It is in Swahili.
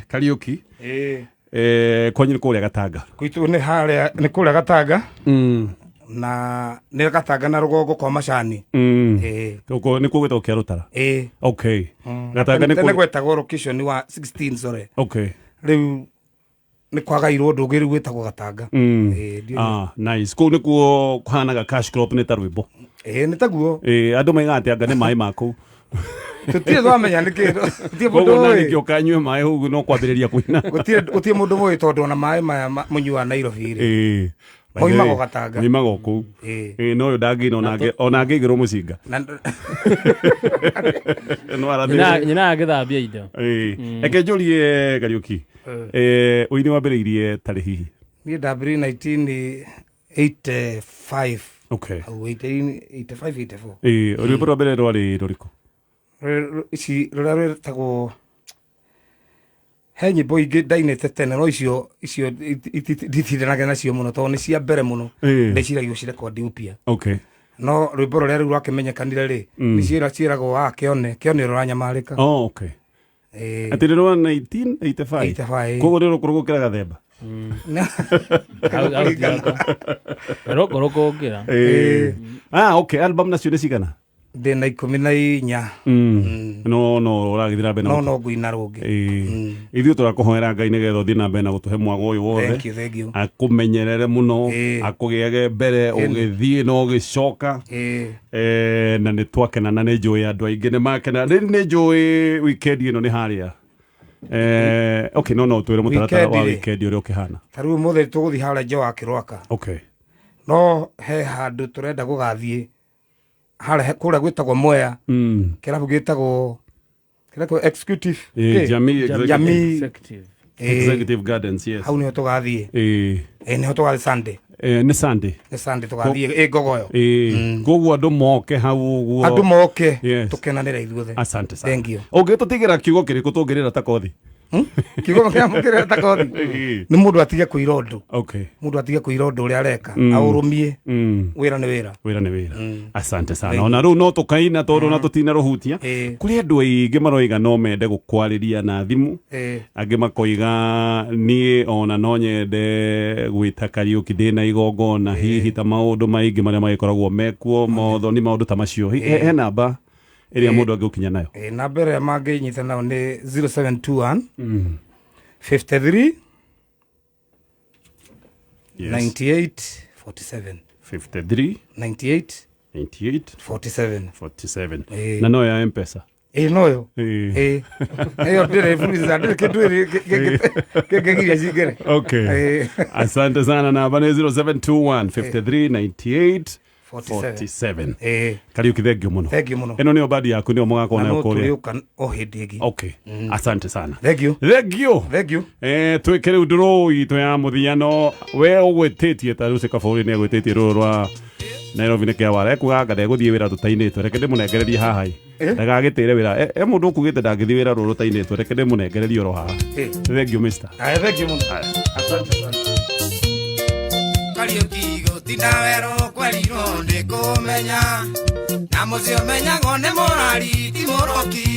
Kariuki kwanyu nĩ kũrĩa Gatanga gwitũ nĩ kũrĩa Gatanga na nĩ Gatanga na rũgongo kwa macani nĩkuo gwĩtagwo Kiarutara okay Gatanga nĩ gwetagwo location wa 16 sore okay rĩu nĩ kwagairwo ũndũ ũngĩ rĩu gwĩtagwo Gatanga nice kũu nĩkuo kũhanaga cash crop nĩ ta rwĩmbo nĩ taguo andũ maigaga atĩ anga nĩ maĩ ma kũu tutie twamenya nĩ kĩndũ tutie mũndũ ũyũ nĩ kĩo kanyue maĩ ũguo no kwambĩrĩria kũina gutie mũndũ mũĩ tondũ ona maĩ maya mũnyua Nairobi rĩ moimago Gatanga moimago kũu no ũyũ ndangĩina ona angĩigĩrwo mũcinga nyina agĩthambia indo reke njũrie Kariuki ũini wambĩrĩirie tarĩ hihi niĩ ndambĩrĩirie 1985 okay 85-84 rwĩmbo rwa mbere rwarĩ rũrĩkũ ici rũrĩa rwĩtagwo he nyĩmbo ingĩ ndainĩte tene no icio nditindanaga nacio mũno tondũ nĩ cia mbere mũno ndĩciragio cirekondi upya okay no rwĩmbo rũrĩa rĩu rwakĩmenyekanire rĩ nĩ ciĩragwo kĩone rũranyamarĩka okay atĩ nĩ rwa 1985 koguo nĩ rũkũrũgũkĩra gathemba rũkũrũkũngĩra okay album nacio nĩ cigana ndĩna 14 no ũragĩthira na mbere no ngũina rũngĩ ithuĩ tũrakũhoera Ngai nĩgetha ũthiĩ na mbere na gũtũhe mwago ũyũ wothe akũmenyerere mũno akũgĩage mbere ũgĩthiĩ na ũgĩcoka na nĩ twakena na nĩ njũĩ andũ aingĩ nĩ makena nĩ njũĩ weekend ĩno nĩ harĩa okay no twĩre mũtaratara wa weekend ũrĩa ũkĩhana ta rĩu mũthĩ tũgũthiĩ harĩa nja wa Kĩrwaka okay no he handũ tũrenda gũgathiĩ harĩa kũrĩa gwĩtagwo Mwea kĩrabu gĩtagwo executive executive gardens yes hau nĩho tũgathiĩ nĩho tũgathiĩ Sunday nĩ Sunday tũgathiĩ ngogoyo koguo andũ moke hau ũguo andũ moke tũkenanĩra ithuothe asante sana thank you ũngĩtũtigĩra kiugo kĩrĩkũ tũngĩrĩra ta kothi kiugo kĩrĩa ta kothi nĩ mũndũ atige kũira ũndũ okay mũndũ atige kũira ũndũ ũrĩa areka aũrũmie wĩra nĩ wĩra asante sana ona rĩu no tũkaina tondũ na tũtina rũhutia kũrĩ andũ aingĩ maroiga no mende gũkwarĩria na thimũ angĩ makoiga niĩ ona no nyende gwĩta Kariuki ndĩna igongona hihi ta maũndũ maingĩ marĩa magĩkoragwo mekuo maũthoni maũndũ ta macio he namba ĩrĩa mũndũ angĩũkinya nayo namba ĩrĩa mangĩnyita nayo nĩ 0721 53 98 47 53 98 47 na no ya M-Pesa noyo eyo ndĩrebuliza ndĩrĩ kĩndũ kĩngĩgiria cingĩre okay asante sana namba nĩ 0721 53 98 47 Kariuki thank you mũno ĩno nĩyo bandi yaku nĩyo mũgakorwo nayo kũrĩa o hĩndĩ ĩngĩ okay asante sana thank you twĩke rĩu ndũrũ itũ ya mũthiano we ũgwĩtĩtie ta rĩu Cĩkabũri nĩ egwĩtĩtie rũrũ rwa Nairobi nĩ kĩawara ekuga ngada egũthiĩ wĩra tũtainĩtwo reke ndĩmũnengererie haha ndagagĩtĩre wĩra mũndũ ũkugĩte ndangĩthiĩ wĩra rũrũ rũtainĩtwo reke ndĩmũnengererie oro haha thank you mister thank you asante sana Kariuki gũtinda werũ kwerirwo nĩ kũmenya na mũciĩ ũmenyagwo nĩ mũrari ti mũroki